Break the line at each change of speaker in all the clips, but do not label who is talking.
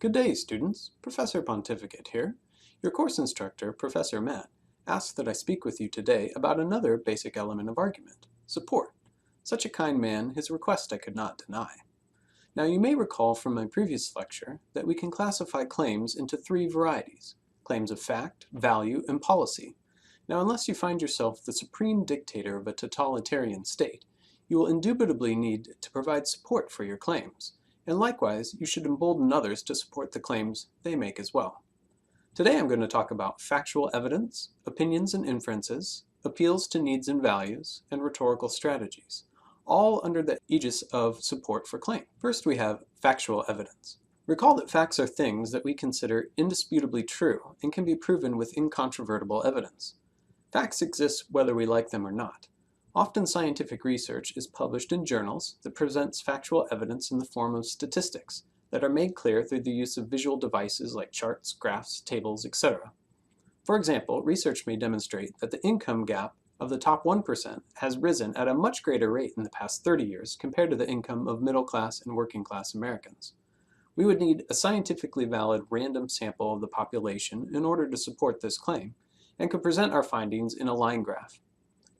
Good day, students. Professor Pontificate here. Your course instructor, Professor Matt, asks that I speak with you today about another basic element of argument, support. Such a kind man, his request I could not deny. Now, you may recall from my previous lecture that we can classify claims into three varieties: claims of fact, value, and policy. Now, unless you find yourself the supreme dictator of a totalitarian state, you will indubitably need to provide support for your claims. And likewise, you should embolden others to support the claims they make as well. Today I'm going to talk about factual evidence, opinions and inferences, appeals to needs and values, and rhetorical strategies, all under the aegis of support for claim. First we have factual evidence. Recall that facts are things that we consider indisputably true and can be proven with incontrovertible evidence. Facts exist whether we like them or not. Often scientific research is published in journals that presents factual evidence in the form of statistics that are made clear through the use of visual devices like charts, graphs, tables, etc. For example, research may demonstrate that the income gap of the top 1% has risen at a much greater rate in the past 30 years compared to the income of middle-class and working-class Americans. We would need a scientifically valid random sample of the population in order to support this claim, and could present our findings in a line graph.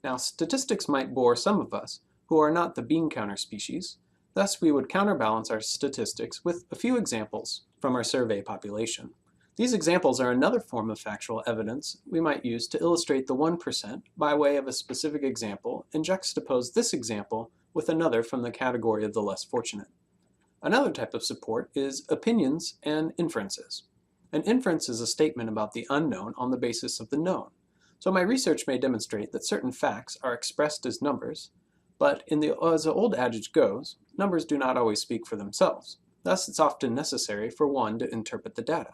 Now, statistics might bore some of us who are not the bean counter species. Thus, we would counterbalance our statistics with a few examples from our survey population. These examples are another form of factual evidence we might use to illustrate the 1% by way of a specific example and juxtapose this example with another from the category of the less fortunate. Another type of support is opinions and inferences. An inference is a statement about the unknown on the basis of the known. So my research may demonstrate that certain facts are expressed as numbers, but as the old adage goes, numbers do not always speak for themselves. Thus, it's often necessary for one to interpret the data.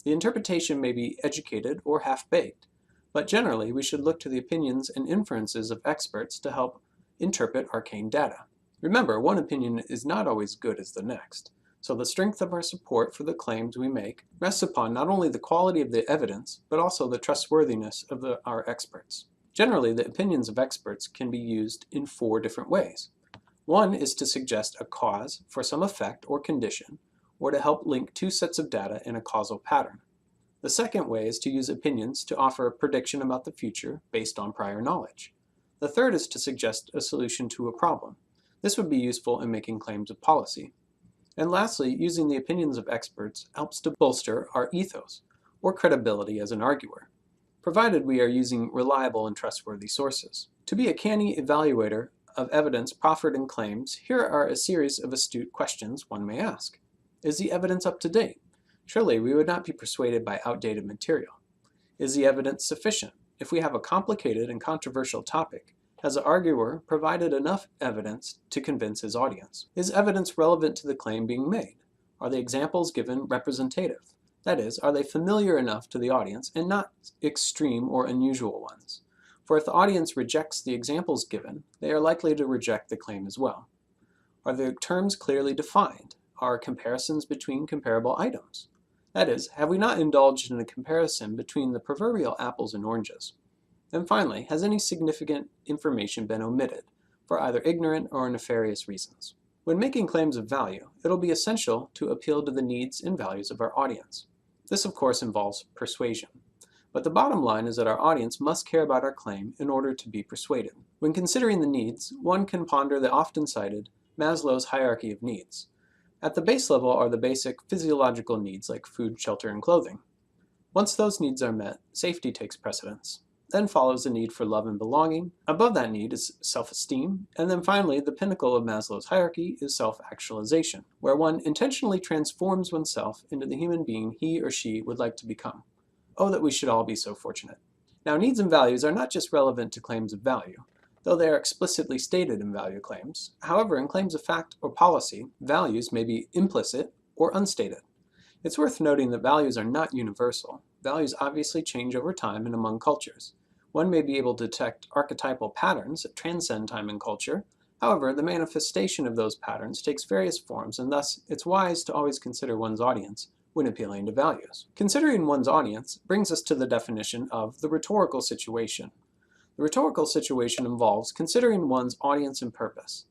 The interpretation may be educated or half-baked, but generally we should look to the opinions and inferences of experts to help interpret arcane data. Remember, one opinion is not always good as the next. So the strength of our support for the claims we make rests upon not only the quality of the evidence, but also the trustworthiness of our experts. Generally, the opinions of experts can be used in four different ways. One is to suggest a cause for some effect or condition, or to help link two sets of data in a causal pattern. The second way is to use opinions to offer a prediction about the future based on prior knowledge. The third is to suggest a solution to a problem. This would be useful in making claims of policy. And lastly, using the opinions of experts helps to bolster our ethos, or credibility as an arguer, provided we are using reliable and trustworthy sources. To be a canny evaluator of evidence proffered in claims, here are a series of astute questions one may ask. Is the evidence up to date? Surely we would not be persuaded by outdated material. Is the evidence sufficient? If we have a complicated and controversial topic, has the arguer provided enough evidence to convince his audience? Is evidence relevant to the claim being made? Are the examples given representative? That is, are they familiar enough to the audience and not extreme or unusual ones? For if the audience rejects the examples given, they are likely to reject the claim as well. Are the terms clearly defined? Are comparisons between comparable items? That is, have we not indulged in a comparison between the proverbial apples and oranges? And finally, has any significant information been omitted for either ignorant or nefarious reasons? When making claims of value, it'll be essential to appeal to the needs and values of our audience. This, of course, involves persuasion. But the bottom line is that our audience must care about our claim in order to be persuaded. When considering the needs, one can ponder the often cited Maslow's hierarchy of needs. At the base level are the basic physiological needs like food, shelter, and clothing. Once those needs are met, safety takes precedence. Then follows the need for love and belonging. Above that need is self-esteem. And then finally, the pinnacle of Maslow's hierarchy is self-actualization, where one intentionally transforms oneself into the human being he or she would like to become. Oh, that we should all be so fortunate. Now, needs and values are not just relevant to claims of value, though they are explicitly stated in value claims. However, in claims of fact or policy, values may be implicit or unstated. It's worth noting that values are not universal. Values obviously change over time and among cultures. One may be able to detect archetypal patterns that transcend time and culture. However, the manifestation of those patterns takes various forms, and thus it's wise to always consider one's audience when appealing to values. Considering one's audience brings us to the definition of the rhetorical situation. The rhetorical situation involves considering one's audience and purpose.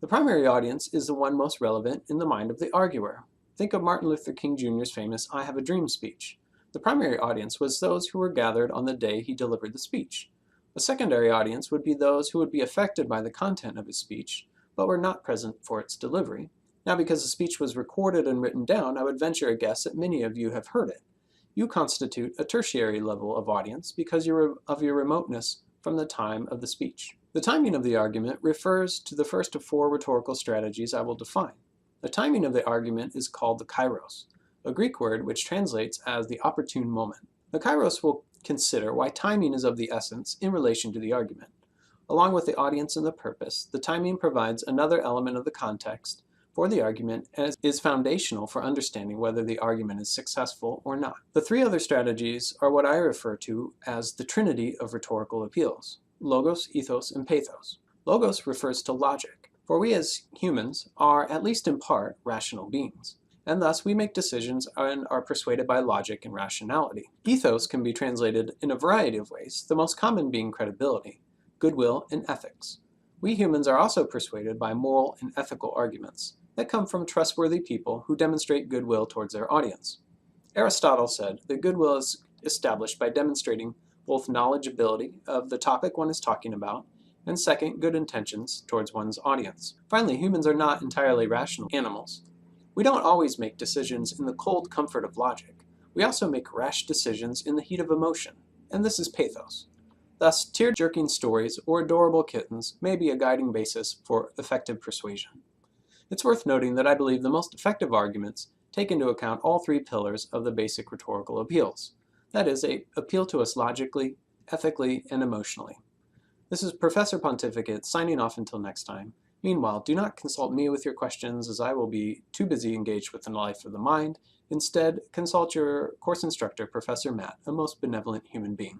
The primary audience is the one most relevant in the mind of the arguer. Think of Martin Luther King Jr.'s famous "I Have a Dream" speech. The primary audience was those who were gathered on the day he delivered the speech. A secondary audience would be those who would be affected by the content of his speech, but were not present for its delivery. Now, because the speech was recorded and written down, I would venture a guess that many of you have heard it. You constitute a tertiary level of audience because of your remoteness from the time of the speech. The timing of the argument refers to the first of four rhetorical strategies I will define. The timing of the argument is called the Kairos, a Greek word which translates as the opportune moment. The Kairos will consider why timing is of the essence in relation to the argument. Along with the audience and the purpose, the timing provides another element of the context for the argument and is foundational for understanding whether the argument is successful or not. The three other strategies are what I refer to as the trinity of rhetorical appeals: logos, ethos, and pathos. Logos refers to logic, for we as humans are, at least in part, rational beings, and thus we make decisions and are persuaded by logic and rationality. Ethos can be translated in a variety of ways, the most common being credibility, goodwill, and ethics. We humans are also persuaded by moral and ethical arguments that come from trustworthy people who demonstrate goodwill towards their audience. Aristotle said that goodwill is established by demonstrating both knowledgeability of the topic one is talking about, and second, good intentions towards one's audience. Finally, humans are not entirely rational animals. We don't always make decisions in the cold comfort of logic. We also make rash decisions in the heat of emotion, and this is pathos. Thus, tear-jerking stories or adorable kittens may be a guiding basis for effective persuasion. It's worth noting that I believe the most effective arguments take into account all three pillars of the basic rhetorical appeals. That is, they appeal to us logically, ethically, and emotionally. This is Professor Pontificate signing off until next time. Meanwhile, do not consult me with your questions, as I will be too busy engaged with the life of the mind. Instead, consult your course instructor, Professor Matt, a most benevolent human being.